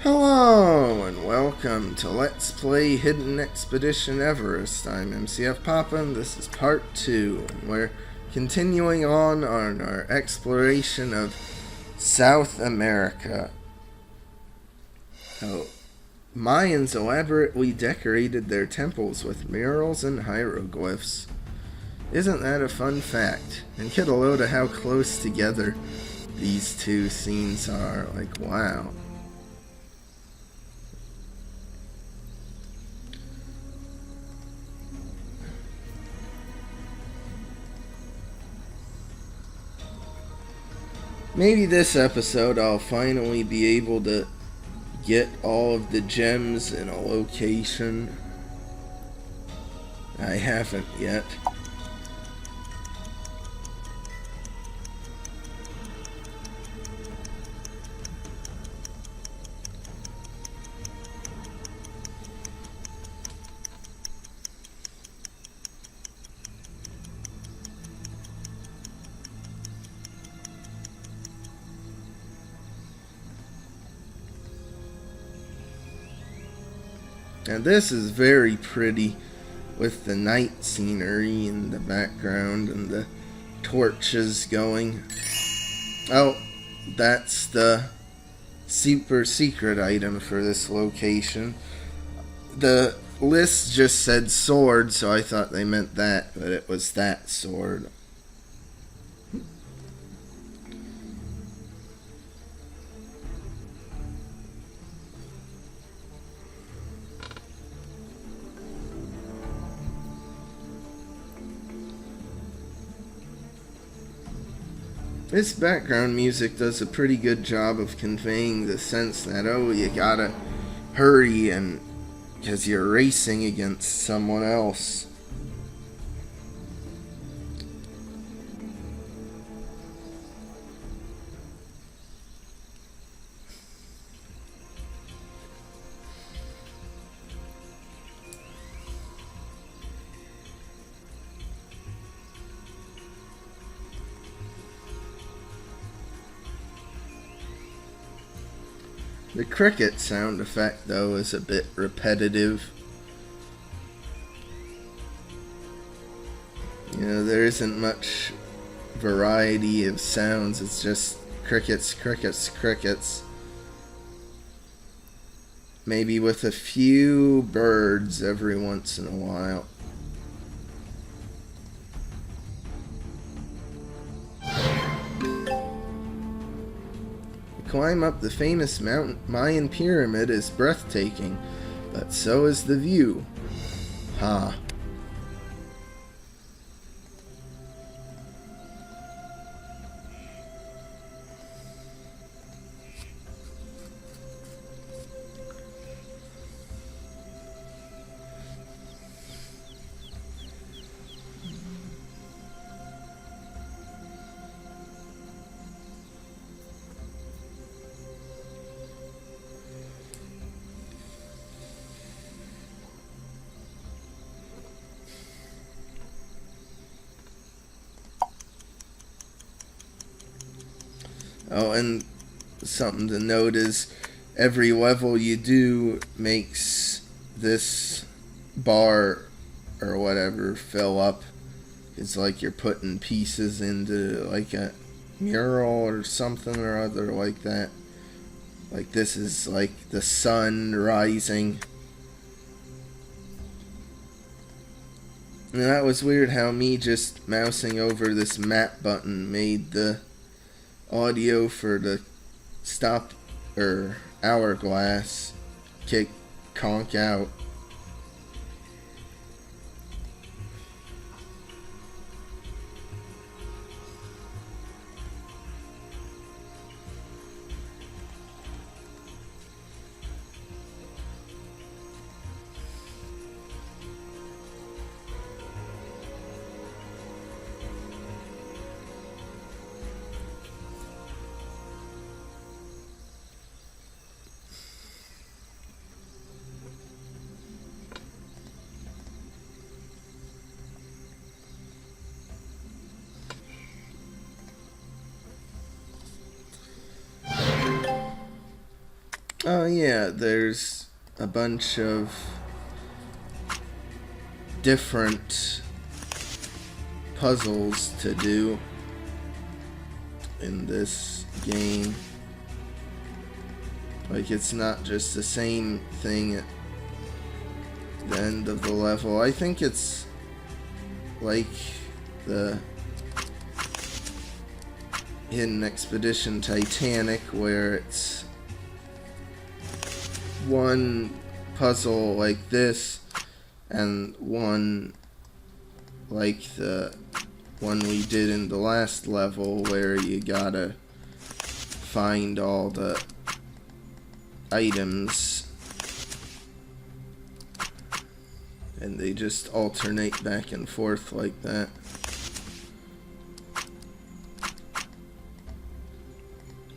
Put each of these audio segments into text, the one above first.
Hello and welcome to Let's Play Hidden Expedition Everest. I'm MCFPapa and this is part 2. We're continuing on our exploration of South America. Mayans elaborately decorated their temples with murals and hieroglyphs. Isn't that a fun fact? And get a load of how close together these two scenes are. Like, wow. Maybe this episode I'll finally be able to get all of the gems in a location. I haven't yet. And this is very pretty with the night scenery in the background and the torches going. Oh, that's the super secret item for this location. The list just said sword, so I thought they meant that, but it was that sword. This background music does a pretty good job of conveying the sense that, oh, you gotta hurry and because you're racing against someone else. The cricket sound effect, though, is a bit repetitive. You know, there isn't much variety of sounds. It's just crickets, crickets, crickets. Maybe with a few birds every once in a while. Climb up the famous Mayan pyramid is breathtaking, but so is the view. Ha. Oh, and something to note is every level you do makes this bar or whatever fill up. It's like you're putting pieces into like a mural or something or other like that. Like this is like the sun rising. And that was weird how me just mousing over this map button made the audio for the stop or hourglass kick conk out. Oh yeah, there's a bunch of different puzzles to do in this game. Like, it's not just the same thing at the end of the level. I think it's like the Hidden Expedition Titanic, where it's one puzzle like this and one like the one we did in the last level, where you gotta find all the items and they just alternate back and forth like that.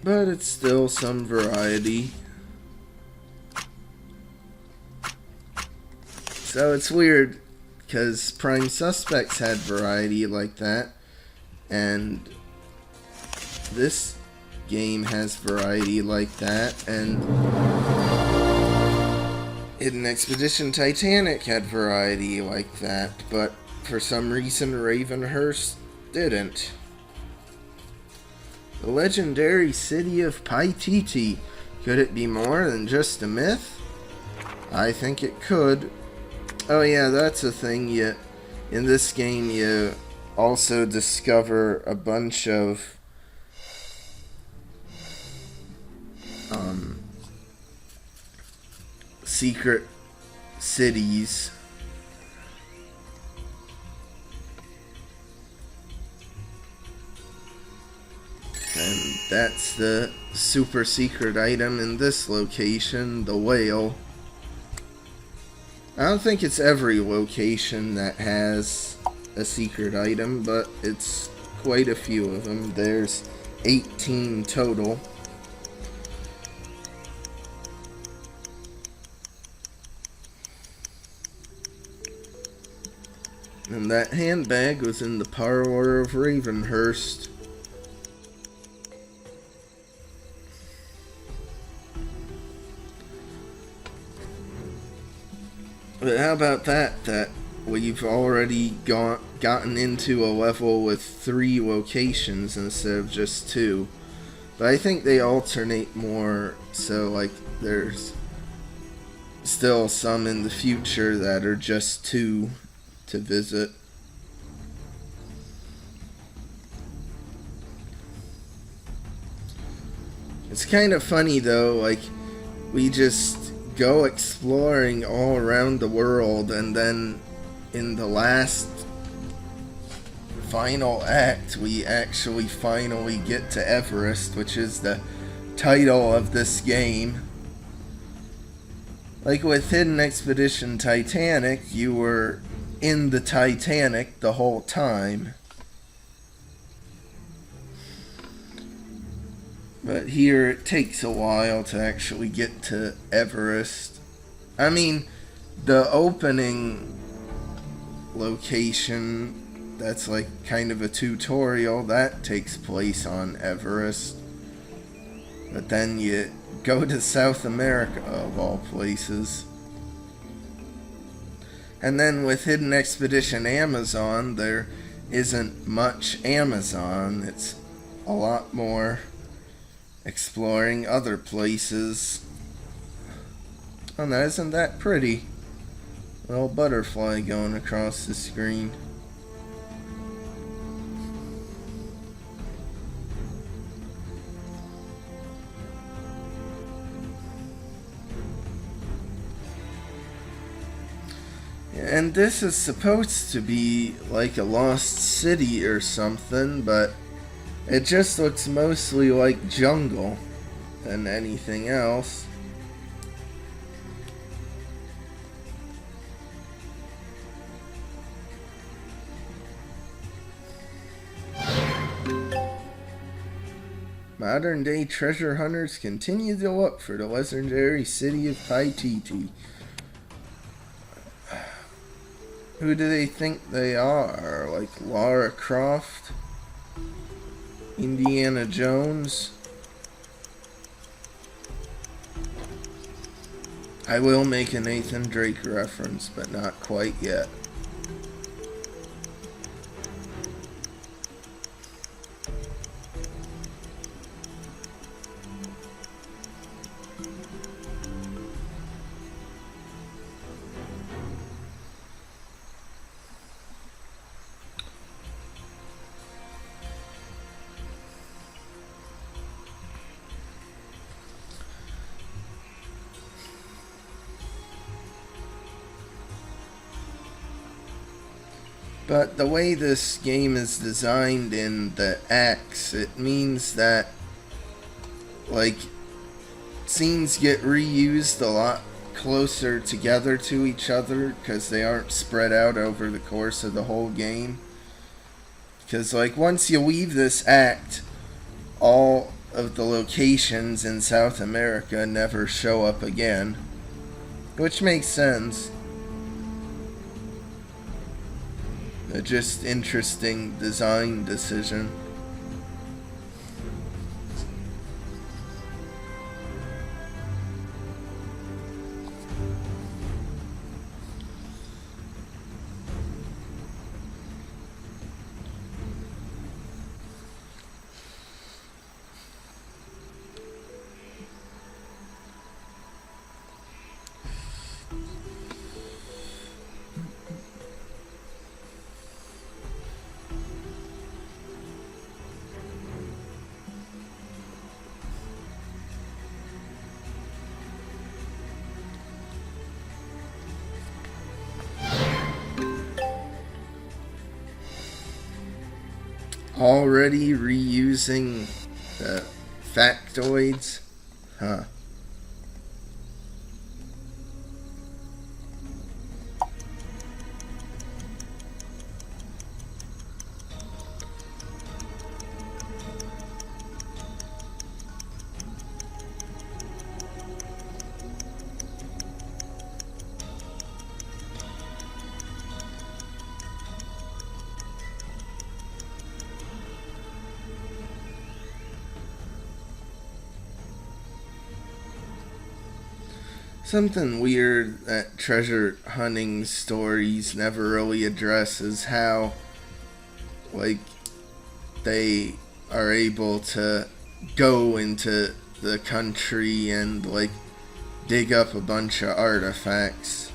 But it's still some variety. So it's weird, because Prime Suspects had variety like that, and this game has variety like that, and Hidden Expedition Titanic had variety like that, but for some reason Ravenhurst didn't. The legendary city of Paititi. Could it be more than just a myth? I think it could. Oh yeah, that's a thing. In this game you also discover a bunch of secret cities. And that's the super secret item in this location, the whale. I don't think it's every location that has a secret item, but it's quite a few of them. There's 18 total. And that handbag was in the parlor of Ravenhurst. But how about that we've already gotten into a level with 3 locations instead of just 2. But I think they alternate more, so like there's still some in the future that are just 2 to visit. It's kind of funny though, like we just go exploring all around the world, and then in the last final act we actually finally get to Everest, which is the title of this game. Like with Hidden Expedition Titanic, you were in the Titanic the whole time. But here it takes a while to actually get to Everest. I mean, the opening location, that's like kind of a tutorial, that takes place on Everest. But then you go to South America, of all places. And then with Hidden Expedition Amazon, there isn't much Amazon. It's a lot more exploring other places. Oh, now isn't that pretty? Little butterfly going across the screen. And this is supposed to be like a lost city or something, but it just looks mostly like jungle than anything else. Modern day treasure hunters continue to look for the legendary city of Paititi. Who do they think they are? Like Lara Croft? Indiana Jones? I will make a Nathan Drake reference, but not quite yet. But the way this game is designed in the acts, it means that, like, scenes get reused a lot closer together to each other because they aren't spread out over the course of the whole game. Because, like, once you leave this act, all of the locations in South America never show up again. Which makes sense. A just interesting design decision. Already reusing the factoids? Huh. Something weird that treasure hunting stories never really address is how, like, they are able to go into the country and, like, dig up a bunch of artifacts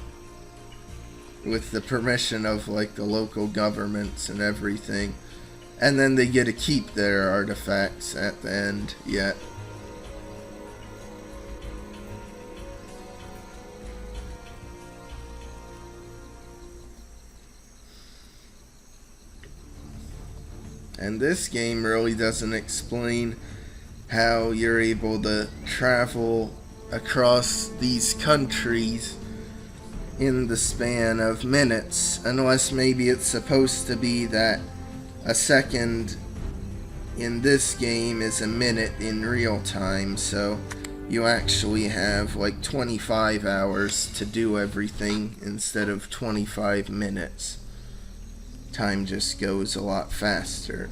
with the permission of, like, the local governments and everything. And then they get to keep their artifacts at the end, yet. And this game really doesn't explain how you're able to travel across these countries in the span of minutes, unless maybe it's supposed to be that a second in this game is a minute in real time, so you actually have like 25 hours to do everything instead of 25 minutes. Time just goes a lot faster.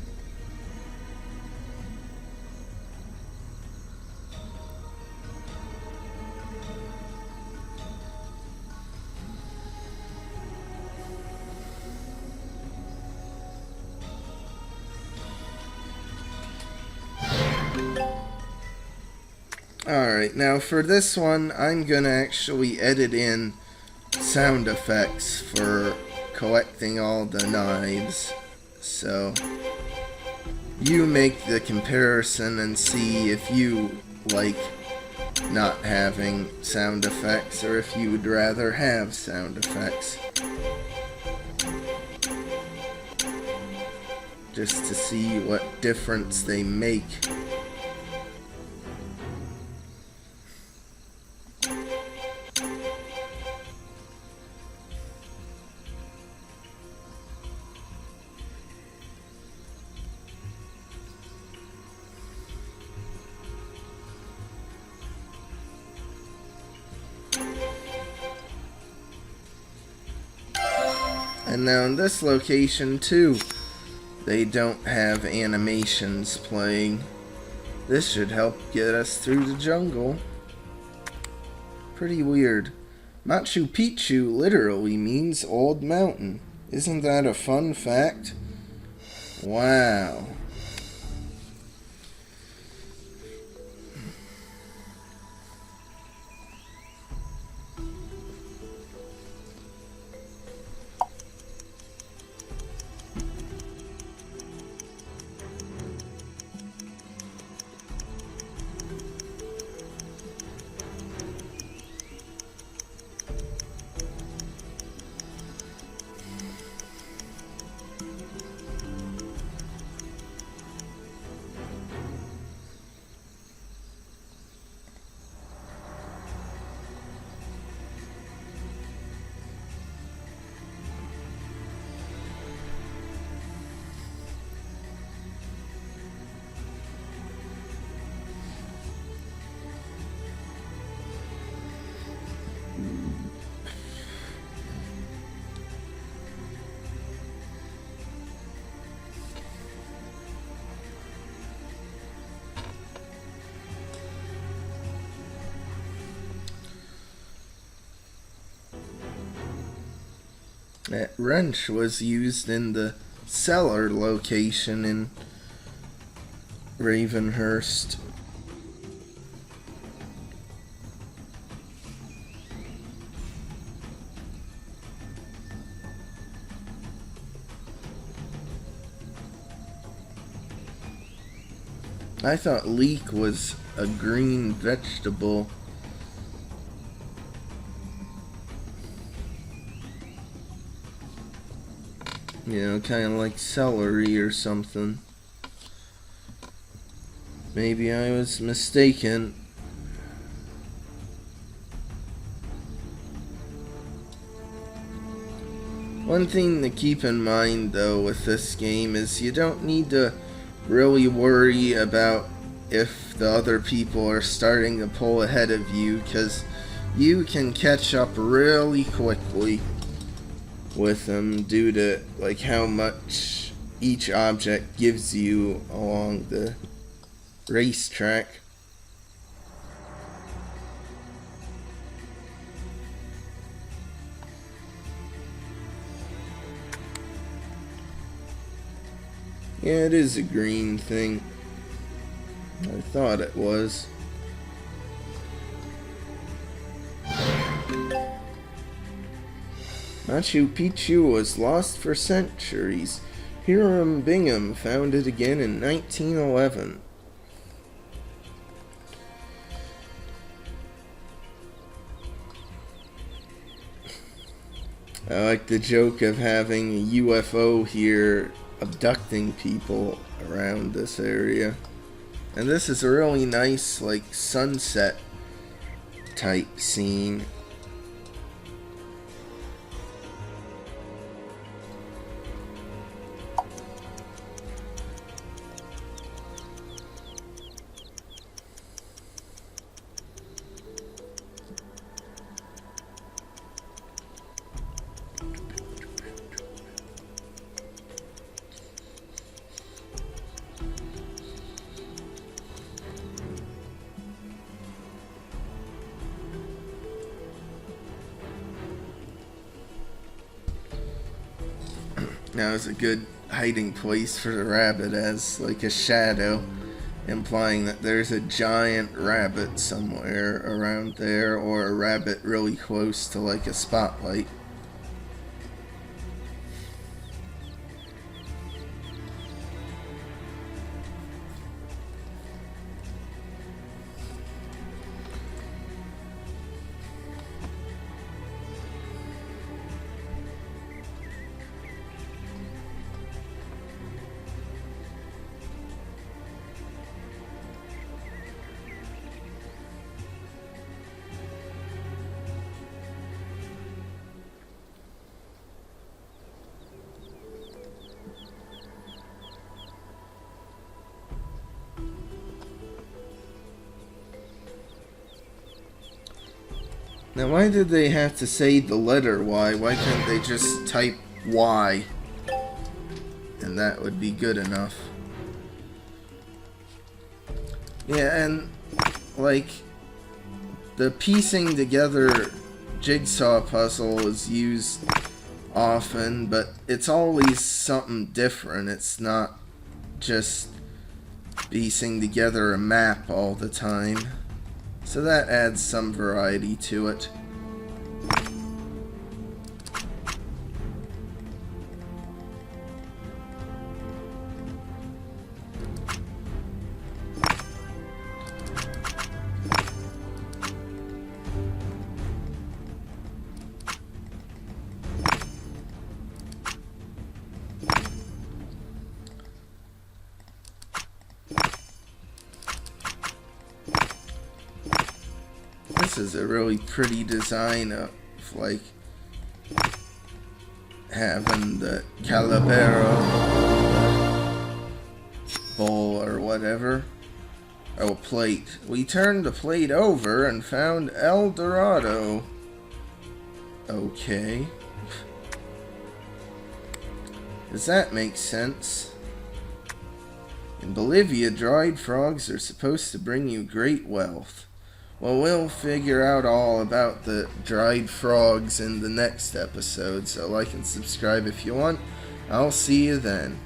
Alright, now for this one, I'm gonna actually edit in sound effects for collecting all the knives. So, you make the comparison and see if you like not having sound effects or if you would rather have sound effects. Just to see what difference they make. And now in this location too, they don't have animations playing. This should help get us through the jungle. Pretty weird. Machu Picchu literally means old mountain. Isn't that a fun fact? Wow. That wrench was used in the cellar location in Ravenhurst. I thought leek was a green vegetable. You know, kind of like celery or something. Maybe I was mistaken. One thing to keep in mind though with this game is you don't need to really worry about if the other people are starting to pull ahead of you, because you can catch up really quickly with them due to like how much each object gives you along the racetrack. Yeah, it is a green thing. I thought it was. Machu Picchu was lost for centuries. Hiram Bingham found it again in 1911. I like the joke of having a UFO here abducting people around this area. And this is a really nice, like, sunset type scene. Now is a good hiding place for the rabbit as like a shadow, implying that there's a giant rabbit somewhere around there, or a rabbit really close to like a spotlight. Now, why did they have to say the letter Y? Why can't they just type Y? And that would be good enough. Yeah, and, like, the piecing together jigsaw puzzle is used often, but it's always something different. It's not just piecing together a map all the time. So that adds some variety to it. This is a really pretty design of, like, having the Calabero bowl or whatever. Oh, a plate. We turned the plate over and found El Dorado. Okay. Does that make sense? In Bolivia, dried frogs are supposed to bring you great wealth. Well, we'll figure out all about the dried frogs in the next episode, so like and subscribe if you want. I'll see you then.